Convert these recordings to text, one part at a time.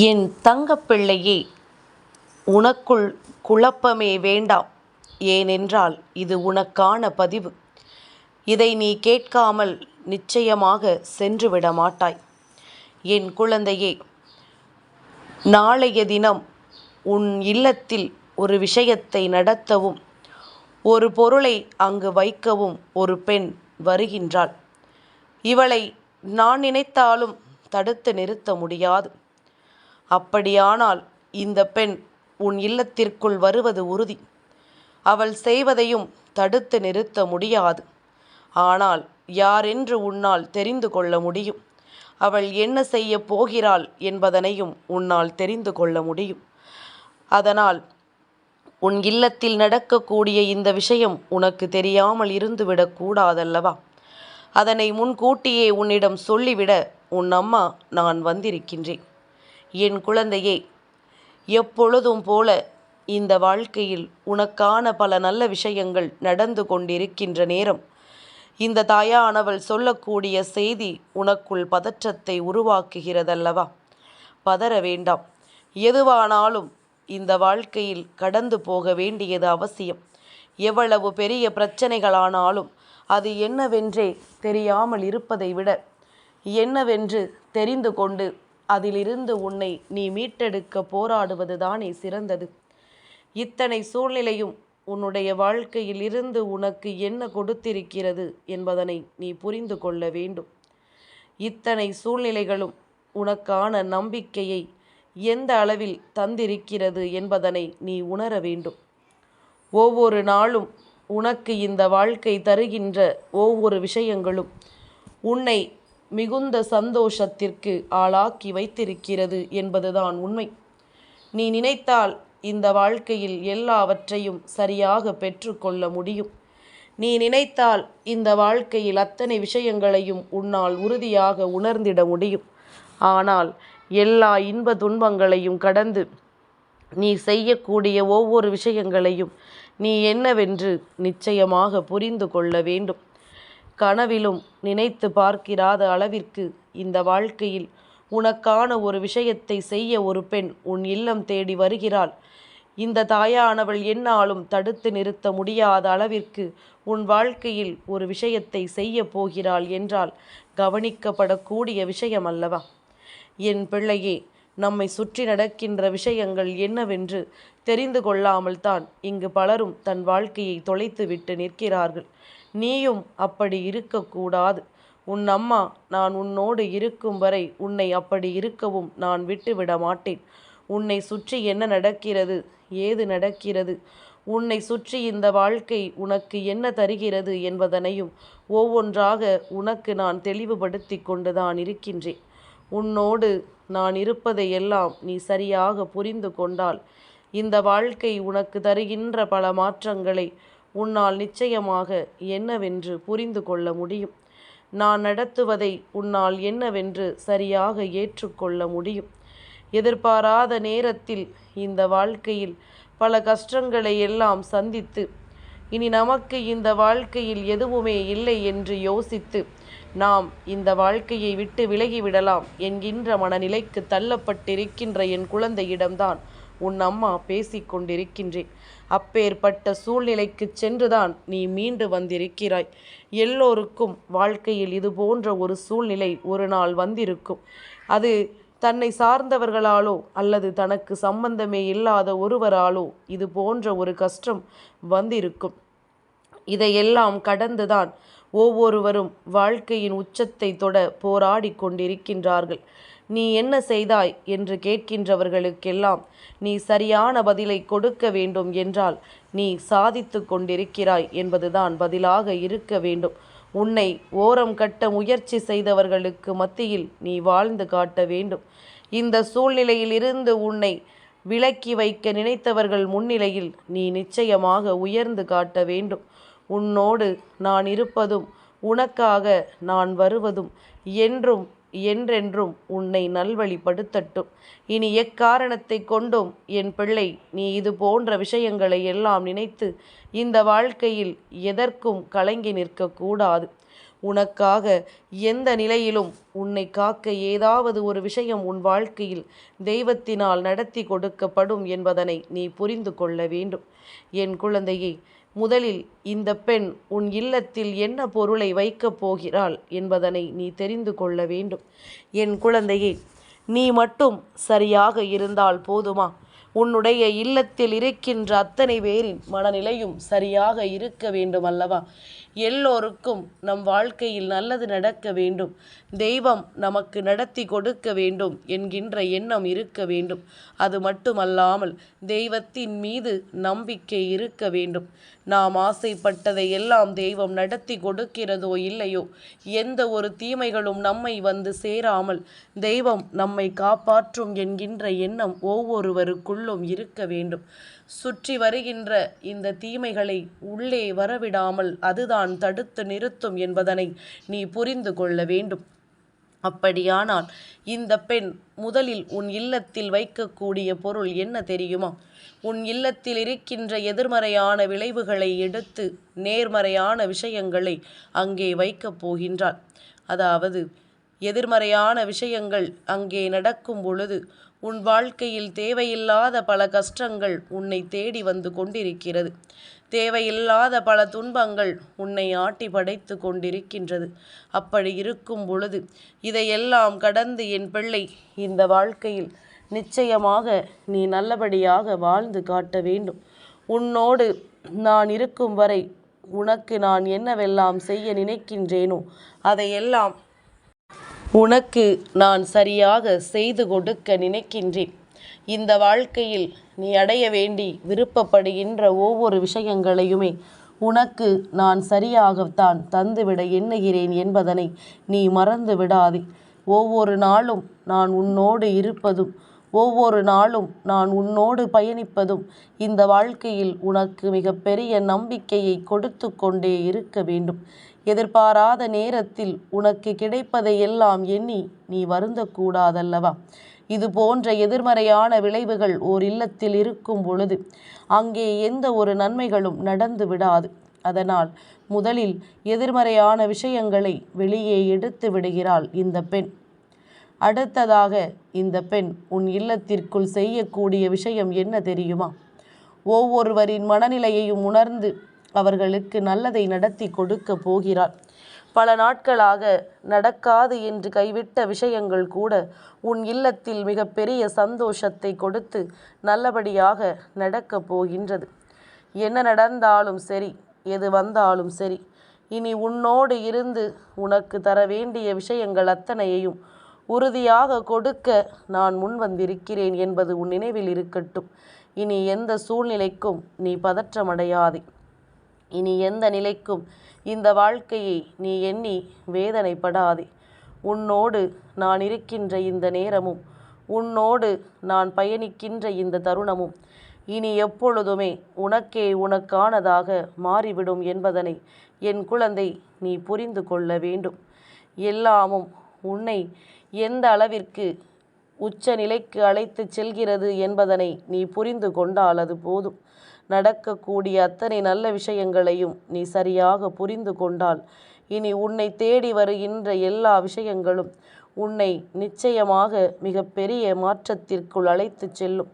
என் தங்கப்பிள்ளையே, உனக்குள் குழப்பமே வேண்டாம். ஏனென்றால் இது உனக்கான பதிவு. இதை நீ கேட்காமல் நிச்சயமாக சென்றுவிட மாட்டாய். என் குழந்தையே, நாளைய தினம் உன் இல்லத்தில் ஒரு விஷயத்தை நடத்தவும் ஒரு பொருளை அங்கு வைக்கவும் ஒரு பெண் வருகின்றாள். இவளை நான் நினைத்தாலும் தடுத்து நிறுத்த முடியாது. அப்படியானால் இந்த பெண் உன் இல்லத்திற்குள் வருவது உறுதி. அவள் செய்வதையும் தடுத்து நிறுத்த முடியாது. ஆனால் யாரென்று உன்னால் தெரிந்து கொள்ள முடியும். அவள் என்ன செய்ய போகிறாள் என்பதனையும் உன்னால் தெரிந்து கொள்ள முடியும். அதனால் உன் இல்லத்தில் நடக்கக்கூடிய இந்த விஷயம் உனக்கு தெரியாமல் இருந்துவிடக்கூடாதல்லவா? அதனை முன்கூட்டியே உன்னிடம் சொல்லிவிட உன் அம்மா நான் வந்திருக்கின்றேன். என் குழந்தையே, எப்பொழுதும் போல இந்த வாழ்க்கையில் உனக்கான பல நல்ல விஷயங்கள் நடந்து கொண்டிருக்கின்ற நேரம், இந்த தாயானவள் சொல்லக்கூடிய செய்தி உனக்குள் பதற்றத்தை உருவாக்குகிறதல்லவா? பதற வேண்டாம். எதுவானாலும் இந்த வாழ்க்கையில் கடந்து போக வேண்டியது அவசியம். எவ்வளவு பெரிய பிரச்சனைகளானாலும் அது என்னவென்றே தெரியாமல் இருப்பதை விட என்னவென்று தெரிந்து கொண்டு அதிலிருந்து உன்னை நீ மீட்டெடுக்க போராடுவது தானே சிறந்தது. இத்தனை சூழ்நிலையும் உன்னுடைய வாழ்க்கையில் இருந்து உனக்கு என்ன கொடுத்திருக்கிறது என்பதனை நீ புரிந்து கொள்ள வேண்டும். இத்தனை சூழ்நிலைகளும் உனக்கான நம்பிக்கையை எந்த அளவில் தந்திருக்கிறது என்பதனை நீ உணர வேண்டும். ஒவ்வொரு நாளும் உனக்கு இந்த வாழ்க்கை தருகின்ற ஒவ்வொரு விஷயங்களும் உன்னை மிகுந்த சந்தோஷத்திற்கு ஆளாக்கி வைத்திருக்கிறது என்பதுதான் உண்மை. நீ நினைத்தால் இந்த வாழ்க்கையில் எல்லாவற்றையும் சரியாக பெற்றுக்கொள்ள முடியும். நீ நினைத்தால் இந்த வாழ்க்கையில் அத்தனை விஷயங்களையும் உன்னால் உறுதியாக உணர்ந்திட முடியும். ஆனால் எல்லா இன்ப துன்பங்களையும் கடந்து நீ செய்யக்கூடிய ஒவ்வொரு விஷயங்களையும் நீ என்னவென்று நிச்சயமாக புரிந்து கொள்ள வேண்டும். கனவிலும் நினைத்து பார்க்கிறாத அளவிற்கு இந்த வாழ்க்கையில் உனக்கான ஒரு விஷயத்தை செய்ய ஒரு பெண் உன் இல்லம் தேடி வருகிறாள். இந்த தாயானவள் என்னாலும் தடுத்து நிறுத்த முடியாத அளவிற்கு உன் வாழ்க்கையில் ஒரு விஷயத்தை செய்ய போகிறாள் என்றால் கவனிக்கப்படக்கூடிய விஷயம் அல்லவா? என் பிள்ளையே, நம்மை சுற்றி நடக்கின்ற விஷயங்கள் என்னவென்று தெரிந்து கொள்ளாமல் தான் இங்கு பலரும் தன் வாழ்க்கையை தொலைத்துவிட்டு நிற்கிறார்கள். நீயும் அப்படி இருக்கக்கூடாது. உன் அம்மா நான் உன்னோடு இருக்கும் வரை உன்னை அப்படி இருக்கவும் நான் விட்டுவிட மாட்டேன். உன்னை சுற்றி என்ன நடக்கிறது, ஏது நடக்கிறது, உன்னை சுற்றி இந்த வாழ்க்கை உனக்கு என்ன தருகிறது என்பதனையும் ஒவ்வொன்றாக உனக்கு நான் தெளிவுபடுத்தி கொண்டுதான் இருக்கின்றேன். உன்னோடு நான் இருப்பதையெல்லாம் நீ சரியாக புரிந்து கொண்டால் இந்த வாழ்க்கை உனக்கு தருகின்ற பல மாற்றங்களை உன்னால் நிச்சயமாக என்னவென்று புரிந்து கொள்ள முடியும். நான் நடத்துவதை உன்னால் என்னவென்று சரியாக ஏற்றுக்கொள்ள முடியும். எதிர்பாராத நேரத்தில் இந்த வாழ்க்கையில் பல கஷ்டங்களை எல்லாம் சந்தித்து இனி நமக்கு இந்த வாழ்க்கையில் எதுவுமே இல்லை என்று யோசித்து நாம் இந்த வாழ்க்கையை விட்டு விலகிவிடலாம் என்கின்ற மனநிலைக்கு தள்ளப்பட்டிருக்கின்ற என் குழந்தையிடம்தான் உன் அம்மா பேசிக்கொண்டிருக்கின்றேன். அப்பேற்பட்ட சூழ்நிலைக்கு சென்றுதான் நீ மீண்டு வந்திருக்கிறாய். எல்லோருக்கும் வாழ்க்கையில் இது போன்ற ஒரு சூழ்நிலை ஒரு நாள் வந்திருக்கும். அது தன்னை சார்ந்தவர்களாலோ அல்லது தனக்கு சம்பந்தமே இல்லாத ஒருவராலோ இது போன்ற ஒரு கஷ்டம் வந்திருக்கும். இதையெல்லாம் கடந்துதான் ஒவ்வொருவரும் வாழ்க்கையின் உச்சத்தை தொட போராடி கொண்டிருக்கின்றார்கள். நீ என்ன செய்தாய் என்று கேட்கின்றவர்களுக்கெல்லாம் நீ சரியான பதிலை கொடுக்க வேண்டும் என்றால் நீ சாதித்து கொண்டிருக்கிறாய் என்பதுதான் பதிலாக இருக்க வேண்டும். உன்னை ஓரம் கட்ட முயற்சி செய்தவர்களுக்கு மத்தியில் நீ வாழ்ந்து காட்ட வேண்டும். இந்த சூழ்நிலையில் இருந்து உன்னை விலக்கி வைக்க நினைத்தவர்கள் முன்னிலையில் நீ நிச்சயமாக உயர்ந்து காட்ட வேண்டும். உன்னோடு நான் இருப்பதும் உனக்காக நான் வருவதும் என்றும் என்றென்றும் உன்னை நல்வழிப்படுத்தட்டும். இனி எக்காரணத்தை கொண்டும் என் பிள்ளை நீ இது போன்ற விஷயங்களை எல்லாம் நினைத்து இந்த வாழ்க்கையில் எதற்கும் கலங்கி நிற்கக்கூடாது. உனக்காக எந்த நிலையிலும் உன்னை காக்க ஏதாவது ஒரு விஷயம் உன் வாழ்க்கையில் தெய்வத்தினால் நடத்தி கொடுக்கப்படும் என்பதனை நீ புரிந்து கொள்ள வேண்டும். என் குழந்தையே, முதலில் இந்த பெண் உன் இல்லத்தில் என்ன பொருளை வைக்கப் போகிறாள் என்பதனை நீ தெரிந்து கொள்ள வேண்டும். என் குழந்தையே, நீ மட்டும் சரியாக இருந்தால் போதுமா? உன்னுடைய இல்லத்தில் இருக்கின்ற அத்தனை பேரின் மனநிலையும் சரியாக இருக்க வேண்டும் அல்லவா? எல்லோருக்கும் நம் வாழ்க்கையில் நல்லது நடக்க வேண்டும், தெய்வம் நமக்கு நடத்தி கொடுக்க வேண்டும் என்கின்ற எண்ணம் இருக்க வேண்டும். அது மட்டுமல்லாமல் தெய்வத்தின் மீது நம்பிக்கை இருக்க வேண்டும். நாம் ஆசைப்பட்டதை எல்லாம் தெய்வம் நடத்தி கொடுக்கிறதோ இல்லையோ, எந்த ஒரு தீமைகளும் நம்மை வந்து சேராமல் தெய்வம் நம்மை காப்பாற்றும் என்கின்ற எண்ணம் ஒவ்வொருவருக்குள்ளும் இருக்க வேண்டும். சுற்றி வருகின்ற இந்த தீமைகளை உள்ளே வரவிடாமல் அதுதான் தடுத்து நிறுத்தும் என்பதனை நீ புரிந்து கொள்ள வேண்டும். அப்படியானால் இந்த பெண் முதலில் உன் இல்லத்தில் வைக்கக்கூடிய பொருள் என்ன தெரியுமா? உன் இல்லத்தில் இருக்கின்ற எதிர்மறையான விளைவுகளை எடுத்து நேர்மறையான விஷயங்களை அங்கே வைக்கப் போகின்றாள். அதாவது எதிர்மறையான விஷயங்கள் அங்கே நடக்கும் பொழுது உன் வாழ்க்கையில் தேவையில்லாத பல கஷ்டங்கள் உன்னை தேடி வந்து கொண்டிருக்கிறது. தேவையில்லாத பல துன்பங்கள் உன்னை ஆட்டி படைத்து கொண்டிருக்கின்றது. அப்படி இருக்கும் பொழுது இதையெல்லாம் கடந்து என் பிள்ளை இந்த வாழ்க்கையில் நிச்சயமாக நீ நல்லபடியாக வாழ்ந்து காட்ட வேண்டும். உன்னோடு நான் இருக்கும் வரை உனக்கு நான் என்னவெல்லாம் செய்ய நினைக்கின்றேனோ அதையெல்லாம் உனக்கு நான் சரியாக செய்து கொடுக்க நினைக்கின்றேன். இந்த வாழ்க்கையில் நீ அடைய வேண்டி விருப்பப்படுகின்ற ஒவ்வொரு விஷயங்களையுமே உனக்கு நான் சரியாகத்தான் தந்துவிட எண்ணுகிறேன் என்பதனை நீ மறந்து விடாதே. ஒவ்வொரு நாளும் நான் உன்னோடு இருப்பதும் ஒவ்வொரு நாளும் நான் உன்னோடு பயணிப்பதும் இந்த வாழ்க்கையில் உனக்கு மிகப்பெரிய நம்பிக்கையை கொடுத்து கொண்டே இருக்க வேண்டும். எதிர்பாராத நேரத்தில் உனக்கு கிடைப்பதையெல்லாம் எண்ணி நீ வருந்தக்கூடாதல்லவா? இது போன்ற எதிர்மறையான விளைவுகள் ஓர் இல்லத்தில் இருக்கும் பொழுது அங்கே எந்த ஒரு நன்மைகளும் நடந்து விடாது. அதனால் முதலில் எதிர்மறையான விஷயங்களை வெளியே எடுத்து விடுகிறாள் இந்த பெண். அடுத்ததாக இந்த பெண் உன் இல்லத்திற்குள் செய்யக்கூடிய விஷயம் என்ன தெரியுமா? ஒவ்வொருவரின் மனநிலையையும் உணர்ந்து அவர்களுக்கு நல்லதை நடத்தி கொடுக்க போகிறாள். பல நாட்களாக நடக்காது என்று கைவிட்ட விஷயங்கள் கூட உன் இல்லத்தில் மிகப்பெரிய சந்தோஷத்தை கொடுத்து நல்லபடியாக நடக்கப் போகின்றது. என்ன நடந்தாலும் சரி, எது வந்தாலும் சரி, இனி உன்னோடு இருந்து உனக்கு தர வேண்டிய விஷயங்கள் அத்தனையையும் உறுதியாக கொடுக்க நான் முன் வந்திருக்கிறேன் என்பது உன் நினைவில் இருக்கட்டும். இனி எந்த சூழ்நிலைக்கும் நீ பதற்றமடையாதே. இனி எந்த நிலைக்கும் இந்த வாழ்க்கையை நீ எண்ணி வேதனைப்படாதே. உன்னோடு நான் இருக்கின்ற இந்த நேரமும் உன்னோடு நான் பயணிக்கின்ற இந்த தருணமும் இனி எப்பொழுதுமே உனக்கே உனக்கானதாக மாறிவிடும் என்பதனை என் குழந்தை நீ புரிந்து கொள்ள வேண்டும். எல்லாமும் உன்னை எந்த அளவிற்கு உச்ச நிலைக்கு அழைத்து செல்கிறது என்பதனை நீ புரிந்து கொண்டால் அது போதும். நடக்கக்கூடிய அத்தனை நல்ல விஷயங்களையும் நீ சரியாக புரிந்து கொண்டால் இனி உன்னை தேடி வருகின்ற எல்லா விஷயங்களும் உன்னை நிச்சயமாக மிகப்பெரிய மாற்றத்திற்குள் அழைத்து செல்லும்.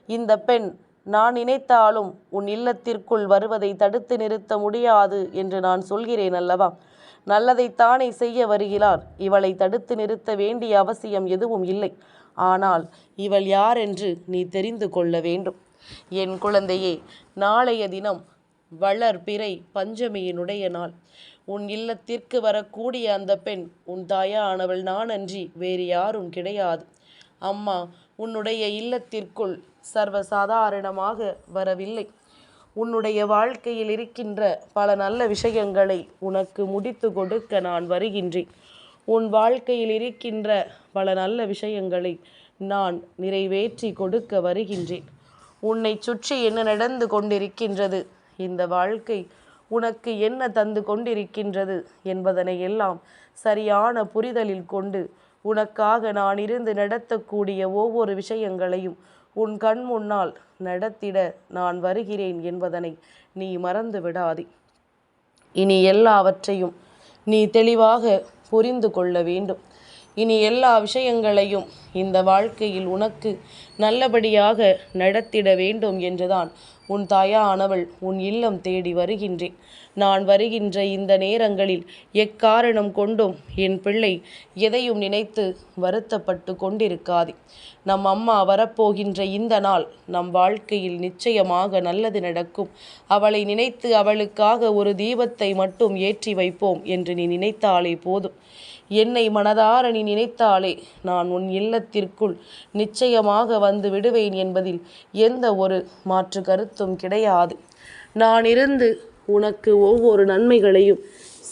இந்த பெண் நான் நினைத்தாலும் உன் இல்லத்திற்குள் வருவதை தடுத்து நிறுத்த முடியாது என்று நான் சொல்கிறேன் அல்லவா? நல்லதைத்தானே செய்ய வருகிறார். இவளை தடுத்து நிறுத்த வேண்டிய அவசியம் எதுவும் இல்லை. ஆனால் இவள் யார் என்று நீ தெரிந்து கொள்ள வேண்டும். என் குழந்தையே, நாளைய தினம் வளர்பிறை பஞ்சமியினுடைய நாள். உன் இல்லத்திற்கு வரக்கூடிய அந்த பெண் உன் தாயானவள் நான் அன்றி வேறு யாரும் கிடையாது. அம்மா உன்னுடைய இல்லத்திற்குள் சர்வசாதாரணமாக வரவில்லை. உன்னுடைய வாழ்க்கையில் இருக்கின்ற பல நல்ல விஷயங்களை உனக்கு முடித்து கொடுக்க நான் வருகின்றேன். உன் வாழ்க்கையில் இருக்கின்ற பல நல்ல விஷயங்களை நான் நிறைவேற்றி கொடுக்க வருகின்றேன். உன்னை சுற்றி என்ன நடந்து கொண்டிருக்கின்றது, இந்த வாழ்க்கை உனக்கு என்ன தந்து கொண்டிருக்கின்றது என்பதனை எல்லாம் சரியான புரிதலில் கொண்டு உனக்காக நான் இருந்து நடத்தக்கூடிய ஒவ்வொரு விஷயங்களையும் உன் கண் முன்னால் நடத்திட நான் வருகிறேன் என்பதனை நீ மறந்து விடாதே. இனி எல்லாவற்றையும் நீ தெளிவாக புரிந்து கொள்ள வேண்டும். இனி எல்லா விஷயங்களையும் இந்த வாழ்க்கையில் உனக்கு நல்லபடியாக நடத்திட வேண்டும் என்றுதான் உன் தாயானவள் உன் இல்லம் தேடி வருகின்றேன். நான் வருகின்ற இந்த நேரங்களில் எக்காரணம் கொண்டும் என் பிள்ளை எதையும் நினைத்து வருத்தப்பட்டு கொண்டிருக்காதே. நம் அம்மா வரப்போகின்ற இந்த நாள் நம் வாழ்க்கையில் நிச்சயமாக நல்லது நடக்கும். அவளை நினைத்து அவளுக்காக ஒரு தீபத்தை மட்டும் ஏற்றி வைப்போம் என்று நீ நினைத்தாலே போதும். என்னை மனதார நீ நினைத்தாலே நான் உன் இல்லத்திற்குள் நிச்சயமாக வந்து விடுவேன் என்பதில் எந்த ஒரு மாற்று கருத்தும் கிடையாது. நான் இருந்து உனக்கு ஒவ்வொரு நன்மைகளையும்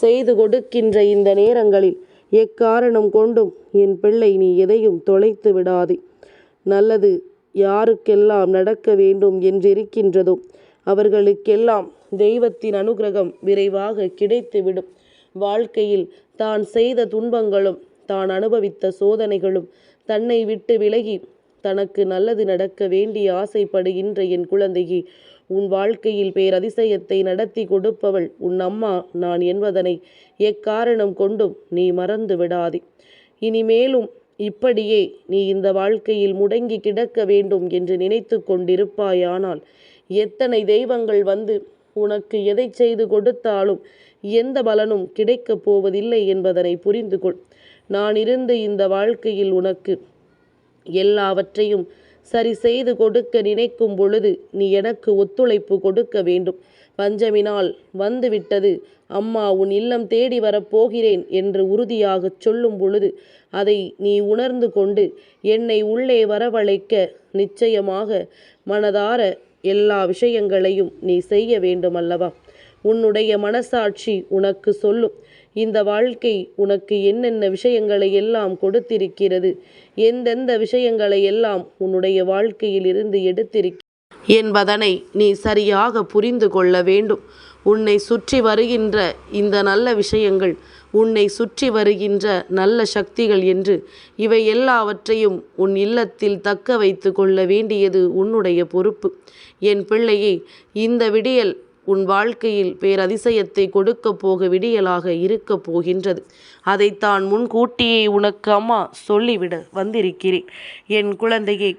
செய்து கொடுக்கின்ற இந்த நேரங்களில் எக்காரணம் கொண்டும் என் பிள்ளை நீ எதையும் தொலைத்து விடாதே. நல்லது யாருக்கெல்லாம் நடக்க வேண்டும் என்றிருக்கின்றதோ அவர்களுக்கெல்லாம் தெய்வத்தின் அனுகிரகம் விரைவாக கிடைத்துவிடும். வாழ்க்கையில் தான் செய்த துன்பங்களும் தான் அனுபவித்த சோதனைகளும் தன்னை விட்டு விலகி தனக்கு நல்லது நடக்க வேண்டி ஆசைப்படுகின்ற என் குழந்தையே, உன் வாழ்க்கையில் பேரதிசயத்தை நடத்தி கொடுப்பவள் உன் அம்மா நான் என்பதனை எக்காரணம் கொண்டும் நீ மறந்து விடாதே. இனிமேலும் இப்படியே நீ இந்த வாழ்க்கையில் முடங்கி கிடக்க வேண்டும் என்று நினைத்து கொண்டிருப்பாயானால் எத்தனை தெய்வங்கள் வந்து உனக்கு எதை செய்து கொடுத்தாலும் எந்த பலனும் கிடைக்கப் போவதில்லை என்பதனை புரிந்து கொள். நான் இருந்து இந்த வாழ்க்கையில் உனக்கு எல்லாவற்றையும் சரி செய்து கொடுக்க நினைக்கும் பொழுது நீ எனக்கு ஒத்துழைப்பு கொடுக்க வேண்டும். பஞ்சமி நாள் வந்துவிட்டது, அம்மா உன் இல்லம் தேடி வரப்போகிறேன் என்று உறுதியாகச் சொல்லும் பொழுது அதை நீ உணர்ந்து கொண்டு என்னை உள்ளே வரவழைக்க நிச்சயமாக மனதார எல்லா விஷயங்களையும் நீ செய்ய வேண்டும் அல்லவா? உன்னுடைய மனசாட்சி உனக்கு சொல்லும் இந்த வாழ்க்கை உனக்கு என்னென்ன விஷயங்களை எல்லாம் கொடுத்திருக்கிறது, எந்தெந்த விஷயங்களை எல்லாம் உன்னுடைய வாழ்க்கையில் இருந்து எடுத்திருக்கிறது என்பதனை நீ சரியாக புரிந்து கொள்ள வேண்டும். உன்னை சுற்றி வருகின்ற இந்த நல்ல விஷயங்கள், உன்னை சுற்றி வருகின்ற நல்ல சக்திகள் என்று இவை எல்லாவற்றையும் உன் இல்லத்தில் தக்க வைத்து கொள்ள வேண்டியது உன்னுடைய பொறுப்பு. என் பிள்ளையே, இந்த விடியல் உன் வாழ்க்கையில் பேரதிசயத்தை கொடுக்கப் போக விடியலாக இருக்கப் போகின்றது. அதைத்தான் முன்கூட்டியே உனக்கு அம்மா சொல்லிவிட வந்திருக்கிறேன். என் குழந்தையை,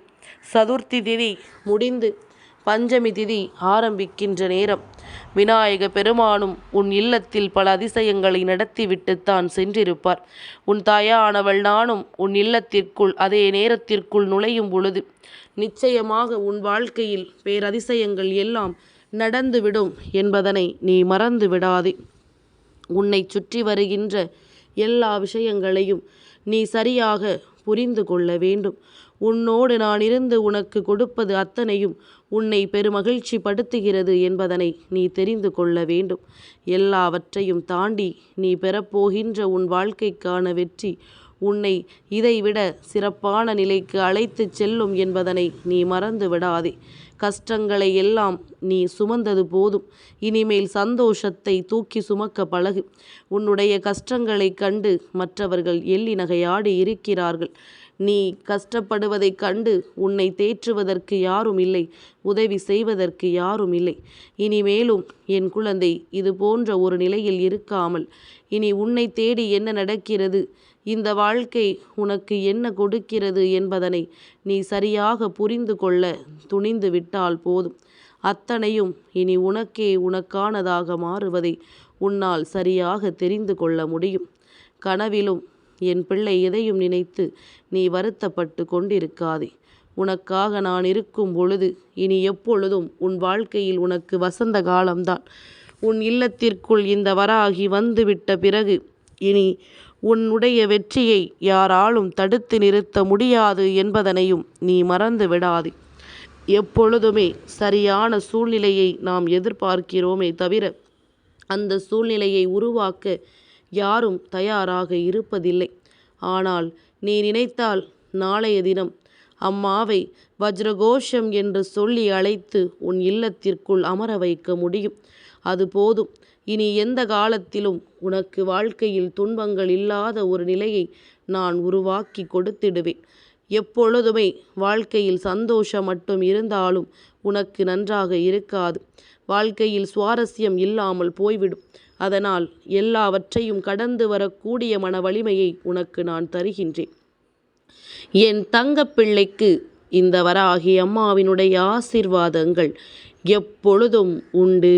சதுர்த்தி திதி முடிந்து பஞ்சமி திதி ஆரம்பிக்கின்ற நேரம் விநாயக பெருமானும் உன் இல்லத்தில் பல அதிசயங்களை நடத்திவிட்டுத்தான் சென்றிருப்பார். உன் தாயானவள் நானும் உன் இல்லத்திற்குள் அதே நேரத்திற்குள் நுழையும் பொழுது நிச்சயமாக உன் வாழ்க்கையில் பேரதிசயங்கள் எல்லாம் நடந்துவிடும் என்பதனை நீ மறந்து விடாதே. உன்னை சுற்றி வருகின்ற எல்லா விஷயங்களையும் நீ சரியாக புரிந்து கொள்ள வேண்டும். உன்னோடு நான் இருந்து உனக்கு கொடுப்பது அத்தனையும் உன்னை பெருமகிழ்ச்சி படுத்துகிறது என்பதனை நீ தெரிந்து கொள்ள வேண்டும். எல்லாவற்றையும் தாண்டி நீ பெறப்போகின்ற உன் வாழ்க்கைக்கான வெற்றி உன்னை இதைவிட சிறப்பான நிலைக்கு அழைத்து செல்லும் என்பதனை நீ மறந்து விடாதே. கஷ்டங்களை எல்லாம் நீ சுமந்தது போதும். இனிமேல் சந்தோஷத்தை தூக்கி சுமக்க பழகு. உன்னுடைய கஷ்டங்களை கண்டு மற்றவர்கள் எள்ளி நகையாடி இருக்கிறார்கள். நீ கஷ்டப்படுவதைக் கண்டு உன்னை தேற்றுவதற்கு யாரும் இல்லை, உதவி செய்வதற்கு யாரும் இல்லை. இனிமேலும் என் குழந்தை இது போன்ற ஒரு நிலையில் இருக்காமல் இனி உன்னை தேடி என்ன நடக்கிறது, இந்த வாழ்க்கை உனக்கு என்ன கொடுக்கிறது என்பதனை நீ சரியாக புரிந்து கொள்ள துணிந்து விட்டால் போதும். அத்தனையும் இனி உனக்கே உனக்கானதாக மாறுவதை உன்னால் சரியாக தெரிந்து கொள்ள முடியும். கனவிலும் என் பிள்ளை எதையும் நினைத்து நீ வருத்தப்பட்டு கொண்டிருக்காதே. உனக்காக நான் இருக்கும் பொழுது இனி எப்பொழுதும் உன் வாழ்க்கையில் உனக்கு வசந்த காலம்தான். உன் இல்லத்திற்குள் இந்த வராகி வந்துவிட்ட பிறகு இனி உன்னுடைய வெற்றியை யாராலும் தடுத்து நிறுத்த முடியாது என்பதனையும் நீ மறந்து விடாதே. எப்பொழுதுமே சரியான சூழ்நிலையை நாம் எதிர்பார்க்கிறோமே தவிர அந்த சூழ்நிலையை உருவாக்க யாரும் தயாராக இருப்பதில்லை. ஆனால் நீ நினைத்தால் நாளைய தினம் அம்மாவை வஜ்ரகோஷம் என்று சொல்லி அழைத்து உன் இல்லத்திற்குள் அமர வைக்க முடியும். அது போதும். இனி எந்த காலத்திலும் உனக்கு வாழ்க்கையில் துன்பங்கள் இல்லாத ஒரு நிலையை நான் உருவாக்கி கொடுத்திடுவேன். எப்பொழுதுமே வாழ்க்கையில் சந்தோஷம் மட்டும் இருந்தாலும் உனக்கு நன்றாக இருக்காது. வாழ்க்கையில் சுவாரஸ்யம் இல்லாமல் போய்விடும். அதனால் எல்லாவற்றையும் கடந்து வரக்கூடிய மன வலிமையை உனக்கு நான் தருகின்றேன். என் தங்கப்பிள்ளைக்கு இந்த வராகி அம்மாவினுடைய ஆசீர்வாதங்கள் எப்பொழுதும் உண்டு.